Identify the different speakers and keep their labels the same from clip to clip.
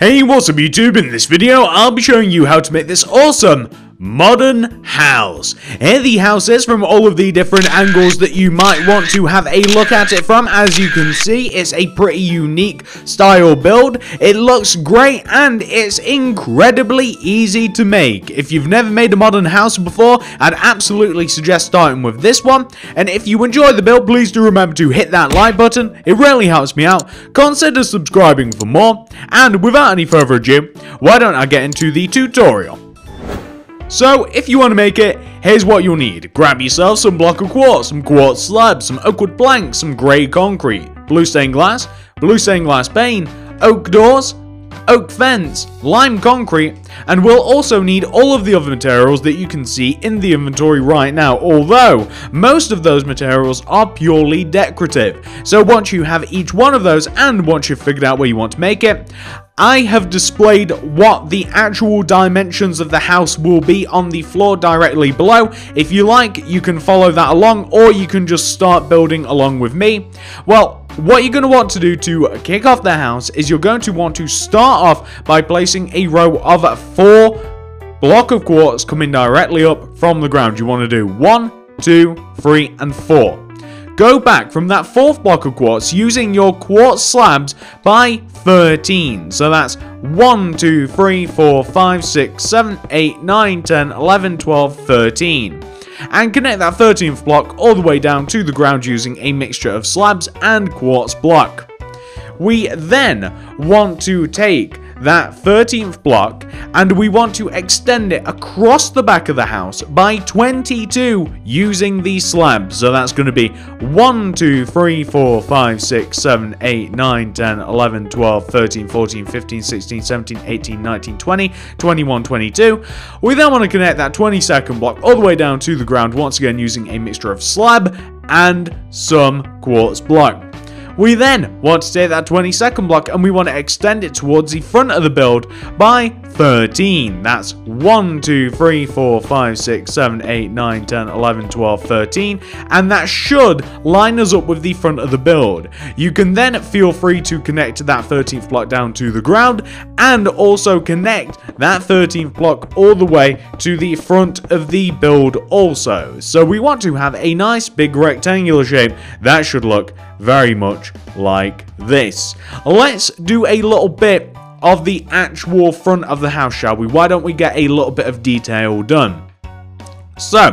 Speaker 1: Hey, what's up YouTube? In this video, I'll be showing you how to make this awesome modern house. Here the house is from all of the different angles that you might want to have a look at it from. As you can see, it's a pretty unique style build. It looks great and it's incredibly easy to make. If you've never made a modern house before, I'd absolutely suggest starting with this one. And if you enjoy the build, please do remember to hit that like button. It really helps me out. Consider subscribing for more. And without any further ado, why don't I get into the tutorial? So, if you want to make it, here's what you'll need. Grab yourself some block of quartz, some quartz slabs, some oak wood planks, some grey concrete, blue stained glass pane, oak doors, oak fence, lime concrete, and we'll also need all of the other materials that you can see in the inventory right now, although most of those materials are purely decorative. So once you have each one of those and once you've figured out where you want to make it, I have displayed what the actual dimensions of the house will be on the floor directly below. If you like, you can follow that along, or you can just start building along with me. Well, what you're going to want to do to kick off the house is you're going to want to start off by placing a row of 4 block of quartz coming directly up from the ground. You want to do 1, 2, 3, and 4. Go back from that 4th block of quartz using your quartz slabs by 13. So that's 1, 2, 3, 4, 5, 6, 7, 8, 9, 10, 11, 12, 13. And connect that 13th block all the way down to the ground using a mixture of slabs and quartz block. We then want to take that 13th block and we want to extend it across the back of the house by 22 using these slabs. So that's going to be 1, 2, 3, 4, 5, 6, 7, 8, 9, 10, 11, 12, 13, 14, 15, 16, 17, 18, 19, 20, 21, 22. We then want to connect that 22nd block all the way down to the ground, once again using a mixture of slab and some quartz block. We then want to take that 22nd block and we want to extend it towards the front of the build by 13. That's 1, 2, 3, 4, 5, 6, 7, 8, 9, 10, 11, 12, 13. And that should line us up with the front of the build. You can then feel free to connect that 13th block down to the ground and also connect that 13th block all the way to the front of the build also. So we want to have a nice big rectangular shape that should look very much like this. Let's do a little bit of the actual front of the house, shall we? Why don't we get a little bit of detail done? So,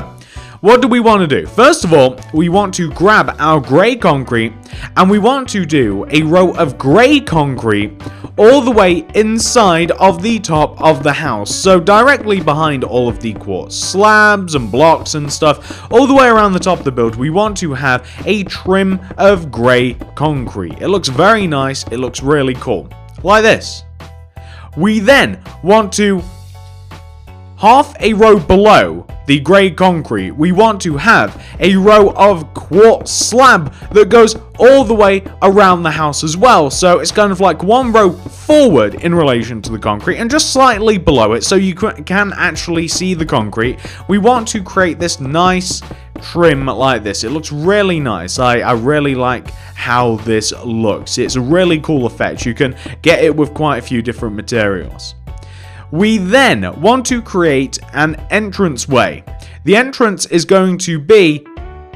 Speaker 1: what do we want to do? First of all, we want to grab our grey concrete and we want to do a row of grey concrete all the way inside of the top of the house. So directly behind all of the quartz slabs and blocks and stuff, all the way around the top of the build, we want to have a trim of grey concrete. It looks very nice. It looks really cool. Like this. We then want to half a row below the grey concrete, we want to have a row of quartz slab that goes all the way around the house as well. So it's kind of like one row forward in relation to the concrete and just slightly below it so you can actually see the concrete. We want to create this nice trim like this. It looks really nice. I really like how this looks. It's a really cool effect. You can get it with quite a few different materials. We then want to create an entranceway. The entrance is going to be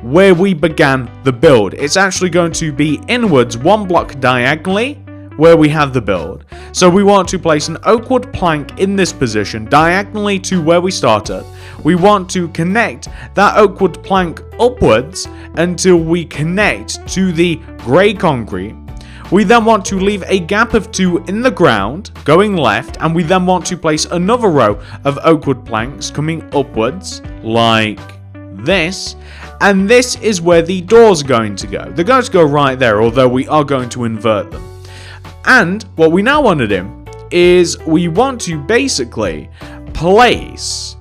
Speaker 1: where we began the build. It's actually going to be inwards 1 block diagonally where we have the build. So we want to place an oak wood plank in this position diagonally to where we started. We want to connect that oak wood plank upwards until we connect to the grey concrete. We then want to leave a gap of 2 in the ground, going left, and we then want to place another row of oak wood planks coming upwards, like this, and this is where the doors are going to go. They're going to go right there, although we are going to invert them. And what we now want to do is we want to basically place,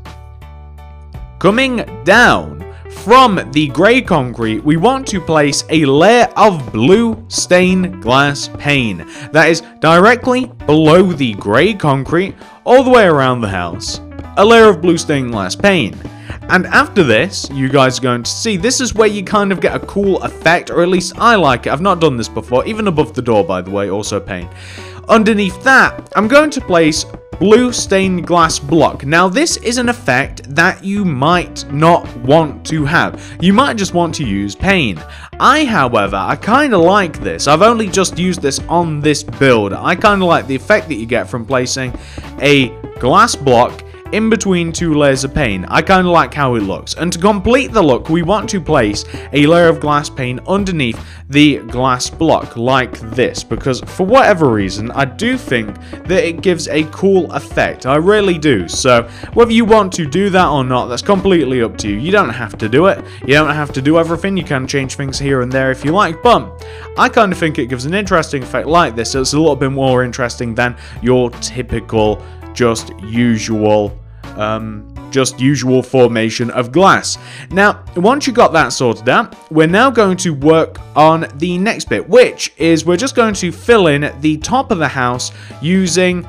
Speaker 1: coming down from the grey concrete, we want to place a layer of blue stained glass pane that is directly below the grey concrete all the way around the house. A layer of blue stained glass pane. And after this, you guys are going to see, this is where you kind of get a cool effect, or at least I like it. I've not done this before, even above the door, by the way, also pane. Underneath that, I'm going to place blue stained glass block. Now this is an effect that you might not want to have. You might just want to use pane. However, I kind of like this. I've only just used this on this build. I kind of like the effect that you get from placing a glass block in between two layers of pane. I kind of like how it looks. And to complete the look, we want to place a layer of glass pane underneath the glass block like this, because for whatever reason, I do think that it gives a cool effect. I really do. So whether you want to do that or not, that's completely up to you. You don't have to do it. You don't have to do everything. You can change things here and there if you like, but I kind of think it gives an interesting effect like this. So it's a little bit more interesting than your typical just usual formation of glass. Now, once you got that sorted out, we're now going to work on the next bit, which is we're just going to fill in the top of the house using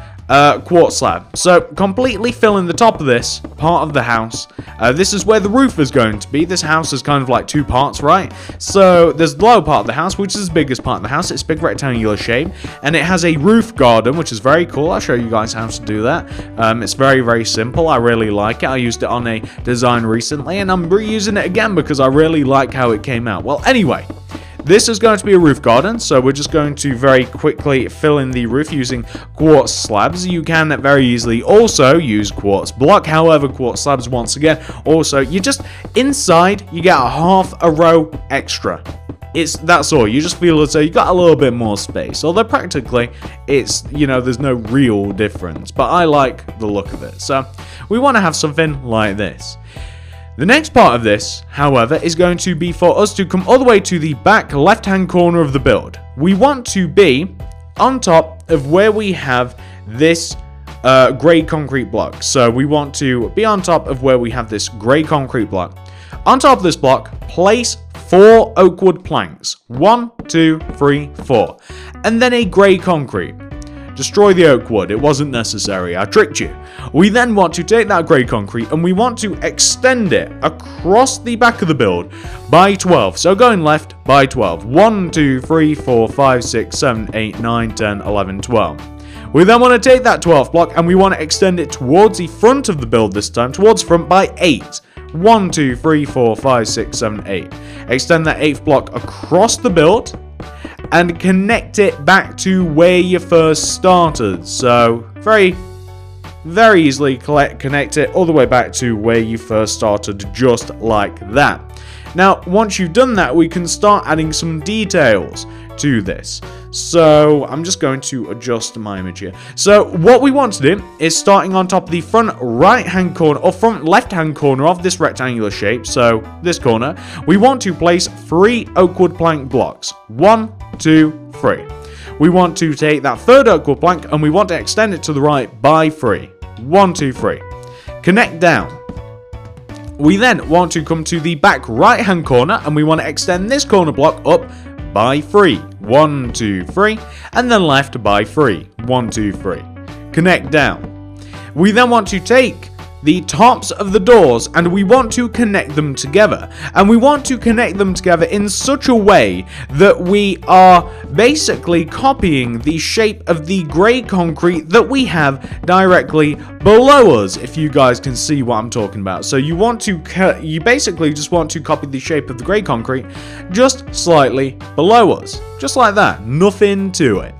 Speaker 1: quartz slab. So completely fill in the top of this part of the house. This is where the roof is going to be. This house is kind of like two parts, right? So there's the lower part of the house, which is the biggest part of the house. It's a big rectangular shape, and it has a roof garden, which is very cool. I'll show you guys how to do that. It's very, very simple. I really like it. I used it on a design recently, and I'm reusing it again because I really like how it came out. Well, anyway, this is going to be a roof garden, so we're just going to very quickly fill in the roof using quartz slabs. You can very easily also use quartz block. However, quartz slabs, once again, also, you just, inside, you get a half a row extra. That's all. You just feel as though you got a little bit more space. Although practically, it's, you know, there's no real difference. But I like the look of it. So we want to have something like this. The next part of this, however, is going to be for us to come all the way to the back left-hand corner of the build. We want to be on top of where we have this grey concrete block. So we want to be on top of where we have this grey concrete block. On top of this block, place 4 oak wood planks. 1, 2, 3, 4. And then a grey concrete. Destroy the oak wood. It wasn't necessary. I tricked you. We then want to take that grey concrete and we want to extend it across the back of the build by 12. So going left by 12. 1, 2, 3, 4, 5, 6, 7, 8, 9, 10, 11, 12. We then want to take that 12th block and we want to extend it towards the front of the build this time. Towards front by 8. 1, 2, 3, 4, 5, 6, 7, 8. Extend that 8th block across the build and connect it back to where you first started. So very, very easily connect it all the way back to where you first started, just like that. Now, once you've done that, we can start adding some details to this. So I'm just going to adjust my image here. So what we want to do is starting on top of the front right hand corner or front left hand corner of this rectangular shape, so this corner, we want to place 3 oak wood plank blocks. 1, 2, 3. We want to take that 3rd oak wood plank and we want to extend it to the right by 3. 1, 2, 3. Connect down. We then want to come to the back right hand corner and we want to extend this corner block up by 3. 1, 2, 3. And then left by 3. 1, 2, 3. Connect down. We then want to take the tops of the doors and we want to connect them together. And we want to connect them together in such a way that we are basically copying the shape of the grey concrete that we have directly below us, if you guys can see what I'm talking about. So you want to you basically just want to copy the shape of the grey concrete just slightly below us. Just like that. Nothing to it.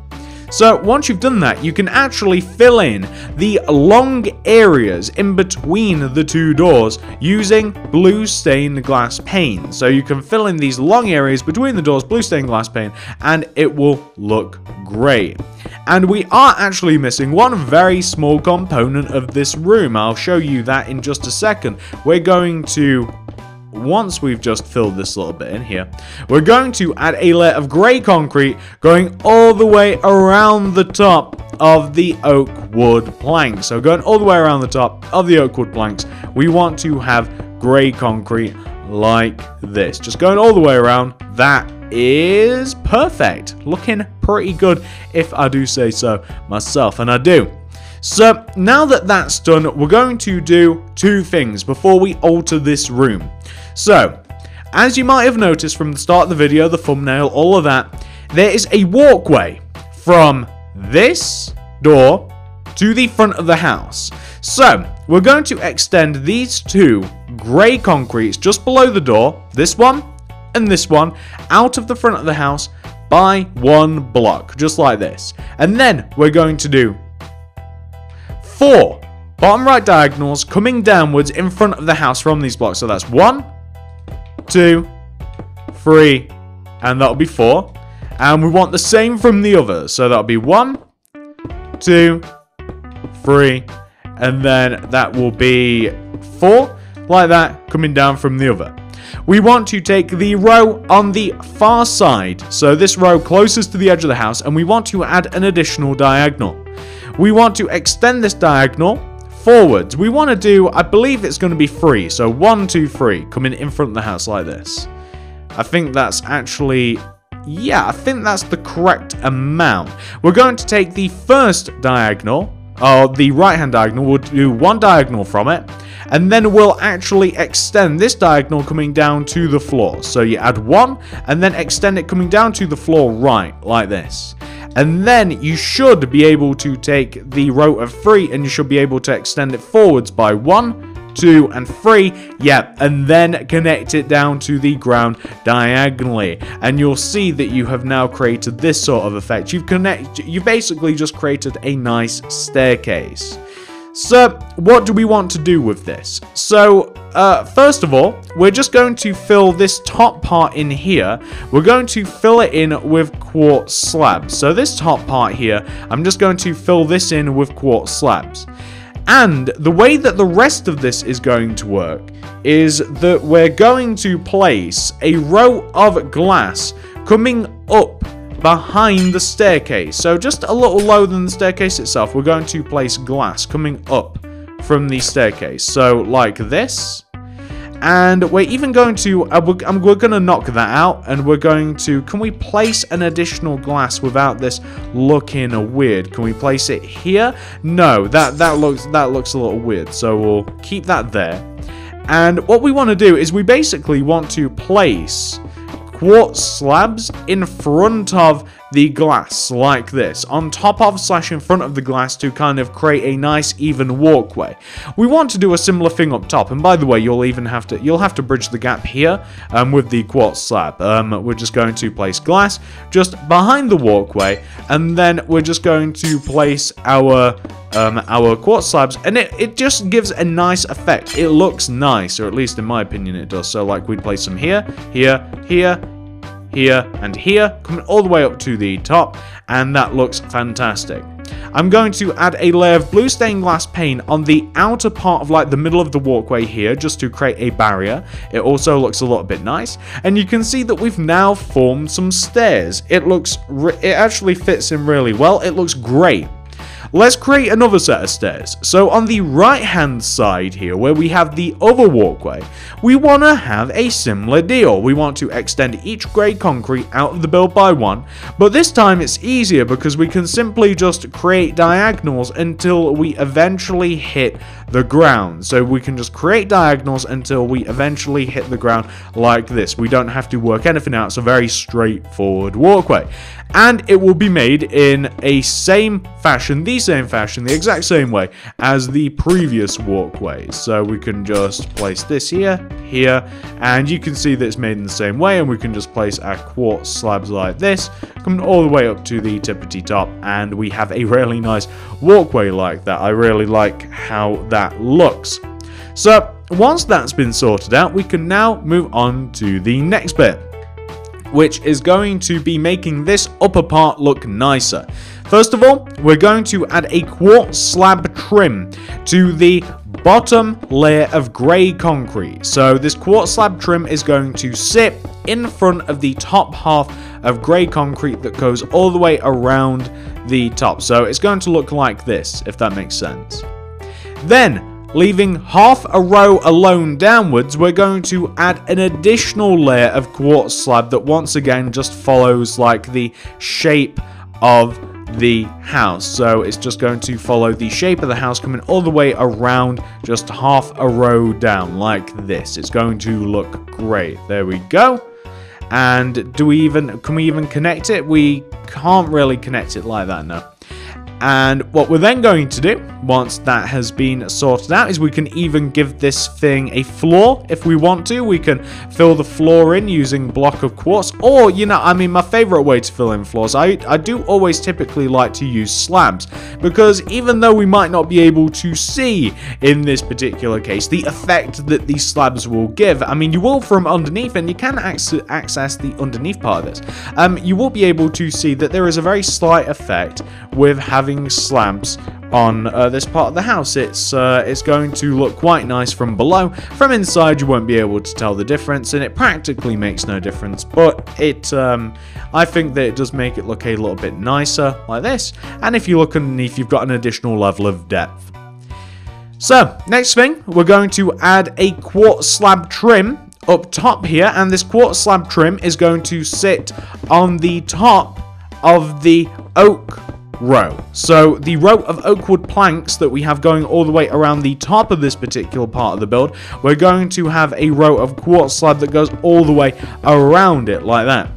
Speaker 1: So once you've done that, you can actually fill in the long areas in between the 2 doors using blue stained glass pane. So you can fill in these long areas between the doors, blue stained glass pane, and it will look great. And we are actually missing one very small component of this room. I'll show you that in just a second. We're going to, once we've just filled this little bit in here, we're going to add a layer of grey concrete going all the way around the top of the oak wood planks. So going all the way around the top of the oak wood planks, we want to have grey concrete like this. Just going all the way around. That is perfect. Looking pretty good, if I do say so myself, and I do. So now that that's done, we're going to do 2 things before we alter this room. So, as you might have noticed from the start of the video, the thumbnail, all of that, there is a walkway from this door to the front of the house. So we're going to extend these two grey concretes just below the door, this one and this one, out of the front of the house by 1 block, just like this. And then we're going to do 4 bottom right diagonals coming downwards in front of the house from these blocks. So that's 1, 2, 3, and that'll be 4. And we want the same from the other. So that'll be 1, 2, 3, and then that will be 4, like that, coming down from the other. We want to take the row on the far side, so this row closest to the edge of the house, and we want to add an additional diagonal. We want to extend this diagonal forwards. We want to do, I believe it's going to be 3, so 1, 2, 3, coming in front of the house like this. I think that's actually... yeah, I think that's the correct amount. We're going to take the first diagonal, or the right-hand diagonal, we'll do 1 diagonal from it, and then we'll actually extend this diagonal coming down to the floor. So you add 1, and then extend it coming down to the floor right, like this. And then you should be able to take the row of 3, and you should be able to extend it forwards by 1, 2, and 3, yeah, and then connect it down to the ground diagonally, and you'll see that you have now created this sort of effect. You've basically just created a nice staircase. So what do we want to do with this? So first of all, we're just going to fill this top part in here. We're going to fill it in with quartz slabs. So this top part here, I'm just going to fill this in with quartz slabs. And the way that the rest of this is going to work is that we're going to place a row of glass coming up behind the staircase. So just a little lower than the staircase itself, we're going to place glass coming up from the staircase. So like this. And we're even going to, we're going to knock that out, and we're going to, can we place an additional glass without this looking weird? Can we place it here? No, that looks a little weird, so we'll keep that there. And what we want to do is we basically want to place quartz slabs in front of the glass like this, on top of / in front of the glass, to kind of create a nice even walkway. We want to do a similar thing up top, and by the way, you'll have to bridge the gap here with the quartz slab. We're just going to place glass just behind the walkway, and then we're just going to place our quartz slabs, and it just gives a nice effect. It looks nice, or at least in my opinion it does. So like we'd place them here, here, here, here, and here, coming all the way up to the top, and that looks fantastic. I'm going to add a layer of blue stained glass pane on the outer part of like the middle of the walkway here, just to create a barrier. It also looks a little bit nice, and you can see that we've now formed some stairs. It actually fits in really well. It looks great. Let's create another set of stairs. So on the right hand side here, where we have the other walkway, we want to have a similar deal. We want to extend each grey concrete out of the build by 1, but this time it's easier because we can simply just create diagonals until we eventually hit the ground. So we can just create diagonals until we eventually hit the ground like this. We don't have to work anything out. It's a very straightforward walkway. And it will be made in the exact same way as the previous walkways. So we can just place this here, here, and you can see that it's made in the same way, and we can just place our quartz slabs like this, coming all the way up to the tippity top, and we have a really nice walkway like that. I really like how that looks. So once that's been sorted out, we can now move on to the next bit, which is going to be making this upper part look nicer. First of all, we're going to add a quartz slab trim to the bottom layer of grey concrete. So this quartz slab trim is going to sit in front of the top half of grey concrete that goes all the way around the top. So it's going to look like this, if that makes sense. Then, leaving half a row alone downwards, we're going to add an additional layer of quartz slab that once again just follows like the shape of the house. So it's just going to follow the shape of the house, coming all the way around just half a row down like this. It's going to look great. There we go. And can we even connect it? We can't really connect it like that, no. And what we're then going to do, once that has been sorted out, is we can even give this thing a floor if we want to. We can fill the floor in using a block of quartz, or, you know, I mean, my favorite way to fill in floors, I do always typically like to use slabs, because even though we might not be able to see in this particular case the effect that these slabs will give, I mean, you will from underneath, and you can access the underneath part of this, you will be able to see that there is a very slight effect with having slabs on this part of the house. It's going to look quite nice from below. From inside, you won't be able to tell the difference, and it practically makes no difference, but I think that it does make it look a little bit nicer like this, and if you look underneath, you've got an additional level of depth. So, next thing, we're going to add a quartz slab trim up top here, and this quartz slab trim is going to sit on the top of the oak row. So the row of oak wood planks that we have going all the way around the top of this particular part of the build, we're going to have a row of quartz slab that goes all the way around it like that.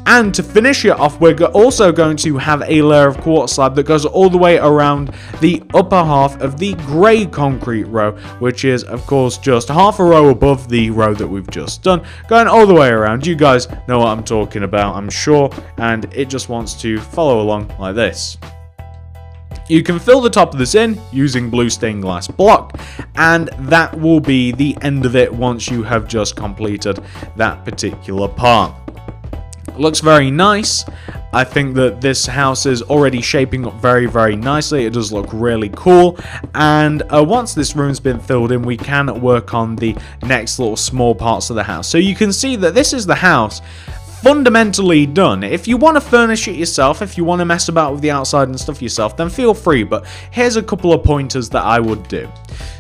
Speaker 1: And to finish it off, we're also going to have a layer of quartz slab that goes all the way around the upper half of the grey concrete row, which is, of course, just half a row above the row that we've just done, going all the way around. You guys know what I'm talking about, I'm sure, and it just wants to follow along like this. You can fill the top of this in using blue stained glass block, and that will be the end of it once you have just completed that particular part. Looks very nice. I think that this house is already shaping up very, very nicely. It does look really cool. And once this room's been filled in, we can work on the next little small parts of the house. So you can see that this is the house fundamentally done. If you want to furnish it yourself, if you want to mess about with the outside and stuff yourself, then feel free. But here's a couple of pointers that I would do.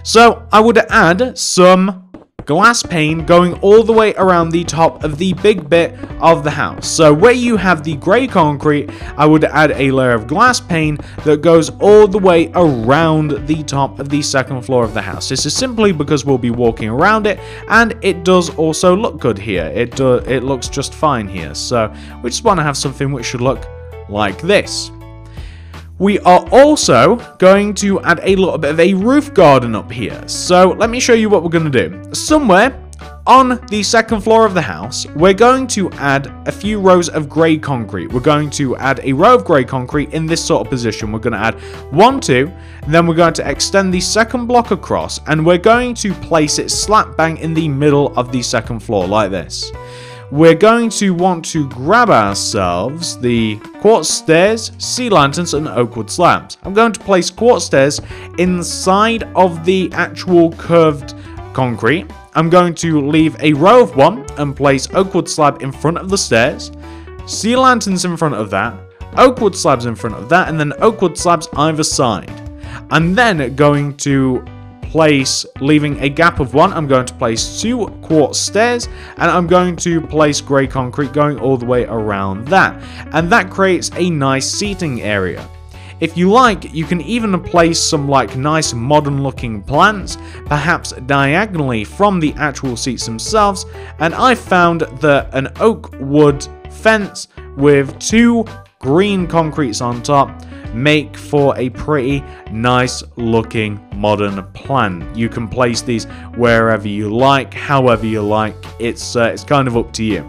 Speaker 1: So I would add some glass pane going all the way around the top of the big bit of the house. So where you have the grey concrete, I would add a layer of glass pane that goes all the way around the top of the second floor of the house. This is simply because we'll be walking around it, and it does also look good here. It looks just fine here. So we just want to have something which should look like this. We are also going to add a little bit of a roof garden up here. So let me show you what we're going to do. Somewhere on the second floor of the house, we're going to add a few rows of grey concrete. We're going to add a row of grey concrete in this sort of position. We're going to add 1, 2, and then we're going to extend the second block across, and we're going to place it slap bang in the middle of the second floor like this. We're going to want to grab ourselves the quartz stairs, sea lanterns, and oak wood slabs. I'm going to place quartz stairs inside of the actual curved concrete. I'm going to leave a row of 1 and place oak wood slab in front of the stairs, sea lanterns in front of that, oak wood slabs in front of that, and then oak wood slabs either side. I'm then going to place, leaving a gap of 1, I'm going to place 2 quartz stairs, and I'm going to place grey concrete going all the way around that. And that creates a nice seating area. If you like, you can even place some like nice modern looking plants, perhaps diagonally from the actual seats themselves. And I found that an oak wood fence with 2 green concretes on top make for a pretty nice looking modern plan. You can place these wherever you like, however you like. It's kind of up to you.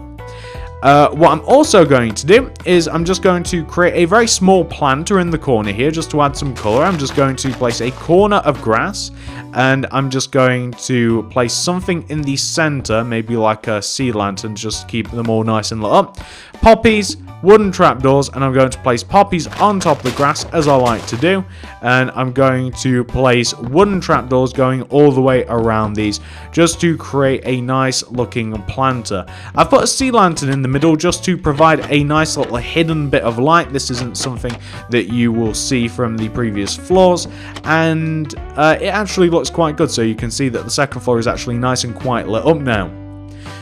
Speaker 1: What I'm also going to do is I'm just going to create a very small planter in the corner here just to add some color. I'm just going to place a corner of grass, and I'm just going to place something in the center, maybe like a sea lantern, just to keep them all nice and lit up. Poppies, wooden trapdoors, and I'm going to place poppies on top of the grass as I like to do, and I'm going to place wooden trapdoors going all the way around these just to create a nice looking planter. I've put a sea lantern in the middle just to provide a nice little hidden bit of light. This isn't something that you will see from the previous floors, and it actually looks quite good, so you can see that the second floor is actually nice and quite lit up now.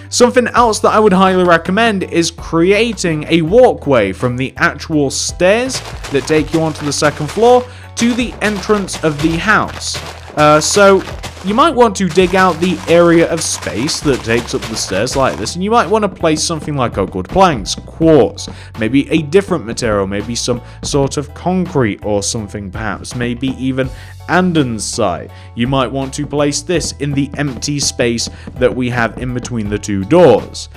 Speaker 1: Something else that I would highly recommend is creating a walkway from the actual stairs that take you onto the second floor to the entrance of the house. So you might want to dig out the area of space that takes up the stairs like this, and you might want to place something like oak wood planks, quartz, maybe a different material, maybe some sort of concrete or something perhaps, maybe even andesite. You might want to place this in the empty space that we have in between the two doors.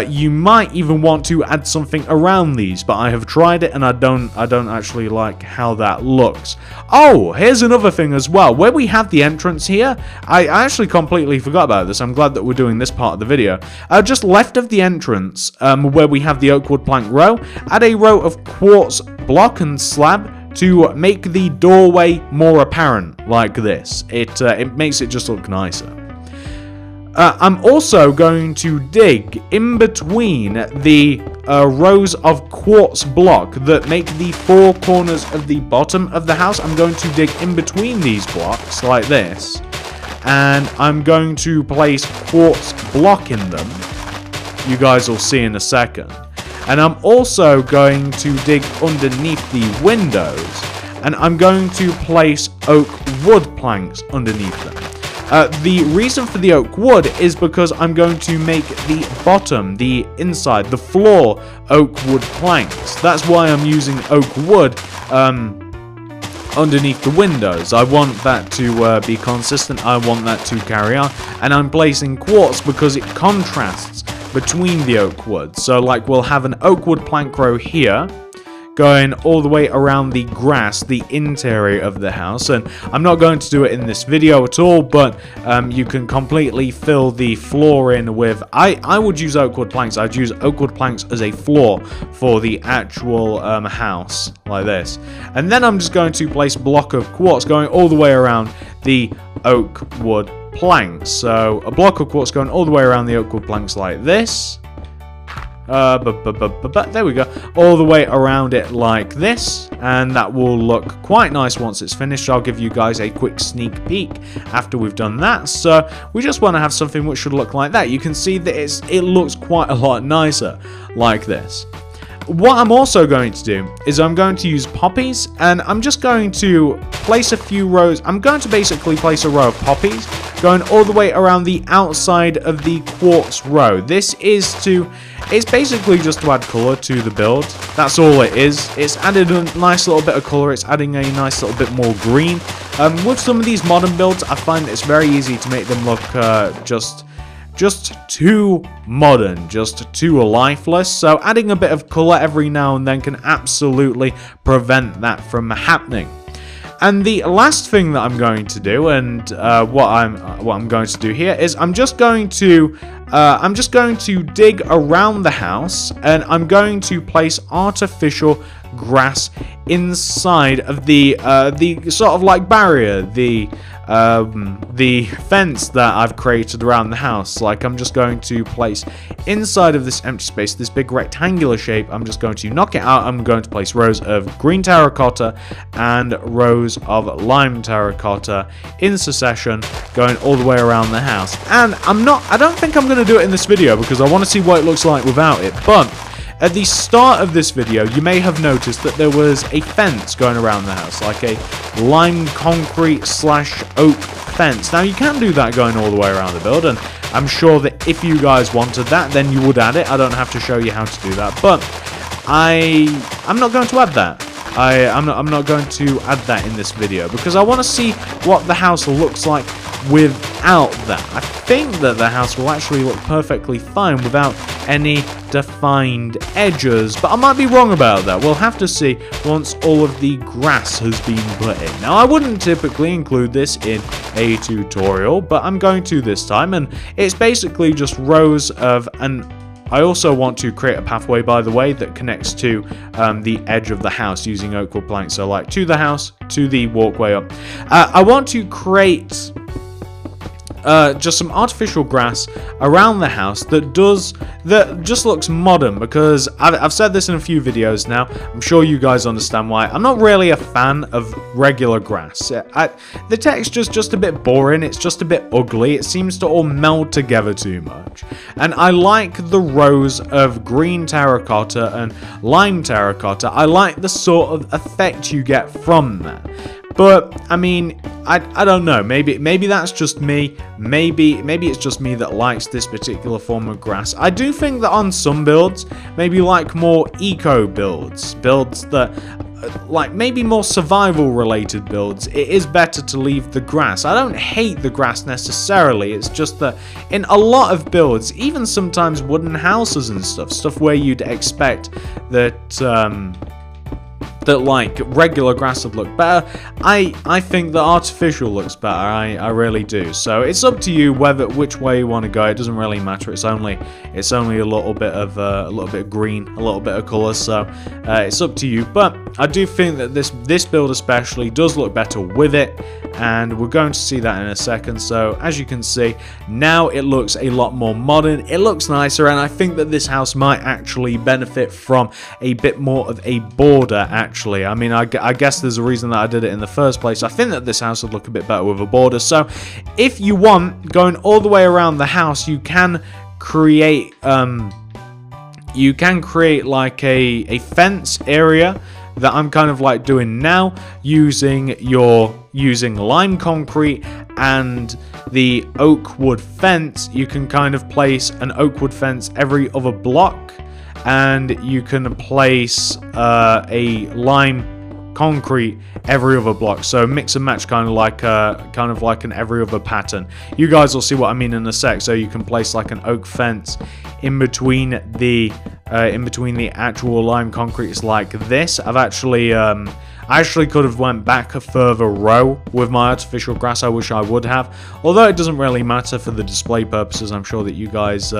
Speaker 1: You might even want to add something around these, but I have tried it and I don't actually like how that looks. Oh, here's another thing as well. Where we have the entrance here, I actually completely forgot about this. I'm glad that we're doing this part of the video. Just left of the entrance, where we have the oak wood plank row, add a row of quartz block and slab to make the doorway more apparent, like this. It makes it just look nicer. I'm also going to dig in between the rows of quartz block that make the four corners of the bottom of the house. I'm going to dig in between these blocks, like this, and I'm going to place quartz block in them. You guys will see in a second. And I'm also going to dig underneath the windows, and I'm going to place oak wood planks underneath them. The reason for the oak wood is because I'm going to make the bottom, the inside, the floor oak wood planks. That's why I'm using oak wood underneath the windows. I want that to be consistent. I want that to carry on. And I'm placing quartz because it contrasts between the oak wood. So like we'll have an oak wood plank row here going all the way around the grass, the interior of the house, and I'm not going to do it in this video at all, but you can completely fill the floor in with, I would use oak wood planks. I'd use oak wood planks as a floor for the actual house, like this. And then I'm just going to place a block of quartz going all the way around the oak wood planks. So a block of quartz going all the way around the oak wood planks like this. There we go, all the way around it like this, and that will look quite nice once it's finished. I'll give you guys a quick sneak peek after we've done that. So we just want to have something which should look like that. You can see that it looks quite a lot nicer like this. What I'm also going to do is I'm going to use poppies, and I'm just going to place a few rows. I'm going to basically place a row of poppies going all the way around the outside of the quartz row. This is it's basically just to add color to the build. That's all it is. It's added a nice little bit of color. It's adding a nice little bit more green. With some of these modern builds, I find it's very easy to make them look just too modern, just too lifeless. So adding a bit of color every now and then can absolutely prevent that from happening. And the last thing that I'm going to do, and what I'm going to do here, is I'm just going to dig around the house, and I'm going to place artificial grass inside of the sort of like barrier, the fence that I've created around the house. Like, I'm just going to place inside of this empty space, this big rectangular shape. I'm just going to knock it out. I'm going to place rows of green terracotta and rows of lime terracotta in succession, going all the way around the house. And I don't think I'm going to do it in this video because I want to see what it looks like without it, but at the start of this video, you may have noticed that there was a fence going around the house, like a lime concrete / oak fence. Now, you can do that going all the way around the build, and I'm sure that if you guys wanted that, then you would add it. I don't have to show you how to do that, but I'm not going to add that. I'm not going to add that in this video because I want to see what the house looks like without that. I think that the house will actually look perfectly fine without any defined edges, but I might be wrong about that. We'll have to see once all of the grass has been put in. Now, I wouldn't typically include this in a tutorial, but I'm going to this time, and it's basically just rows of I also want to create a pathway, by the way, that connects to the edge of the house using oak wood planks. So, like, to the house, to the walkway up. I want to create just some artificial grass around the house that just looks modern, because I've said this in a few videos now. I'm sure you guys understand why. I'm not really a fan of regular grass. The texture's just a bit boring. It's just a bit ugly. It seems to all meld together too much. And I like the rows of green terracotta and lime terracotta. I like the sort of effect you get from that. But, I mean, I don't know, maybe that's just me, maybe it's just me that likes this particular form of grass. I do think that on some builds, maybe like more eco builds that like maybe more survival related builds, it is better to leave the grass. I don't hate the grass necessarily, it's just that in a lot of builds, even sometimes wooden houses and stuff where you'd expect that that like regular grass would look better, I think that artificial looks better. I really do. So it's up to you which way you want to go. It doesn't really matter. It's only a little bit of green, a little bit of color. So it's up to you. But I do think that this build especially does look better with it, and we're going to see that in a second. So as you can see, now it looks a lot more modern. It looks nicer, and I think that this house might actually benefit from a bit more of a border. Actually, I mean, I guess there's a reason that I did it in the first place. I think that this house would look a bit better with a border. So if you want, going all the way around the house, you can create like a fence area that I'm kind of like doing now, using lime concrete and the oak wood fence. You can kind of place an oak wood fence every other block, and you can place a lime concrete every other block. So mix and match, kind of like an every other pattern. You guys will see what I mean in a sec. So you can place like an oak fence in between the actual lime concretes like this. I actually could have went back a further row with my artificial grass. I wish I would have, although it doesn't really matter for the display purposes. I'm sure that you guys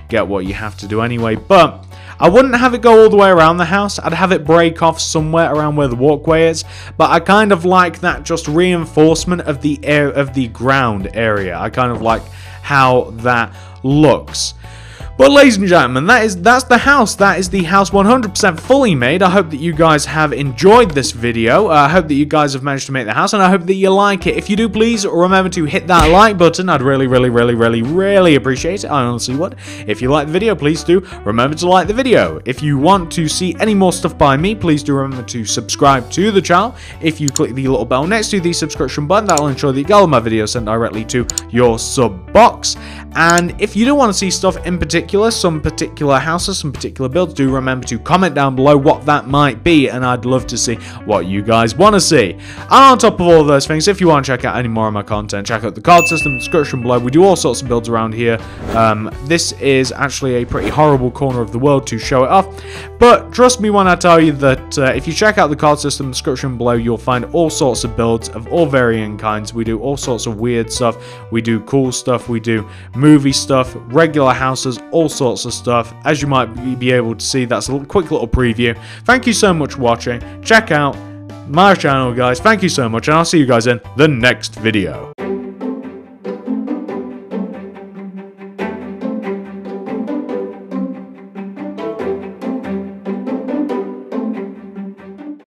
Speaker 1: get what you have to do anyway. But I wouldn't have it go all the way around the house. I'd have it break off somewhere around where the walkway is. But I kind of like that just reinforcement of the ground area. I kind of like how that looks. But ladies and gentlemen, that's the house. That is the house 100% fully made. I hope that you guys have enjoyed this video. I hope that you guys have managed to make the house, and I hope that you like it. If you do, please remember to hit that like button. I'd really appreciate it. I honestly would. If you like the video, please do remember to like the video. If you want to see any more stuff by me, please do remember to subscribe to the channel. If you click the little bell next to the subscription button, that will ensure that you get all my videos sent directly to your sub box. And if you do want to see stuff in particular, some particular houses, some particular builds, do remember to comment down below what that might be, and I'd love to see what you guys want to see. And on top of all of those things, if you want to check out any more of my content, check out the card system description below. We do all sorts of builds around here. This is actually a pretty horrible corner of the world to show it off, but trust me when I tell you that if you check out the card system description below, you'll find all sorts of builds of all varying kinds. We do all sorts of weird stuff. We do cool stuff. We do movie stuff, regular houses, all sorts of stuff. As you might be able to see, that's a quick little preview. Thank you so much for watching. Check out my channel, guys. Thank you so much, and I'll see you guys in the next video.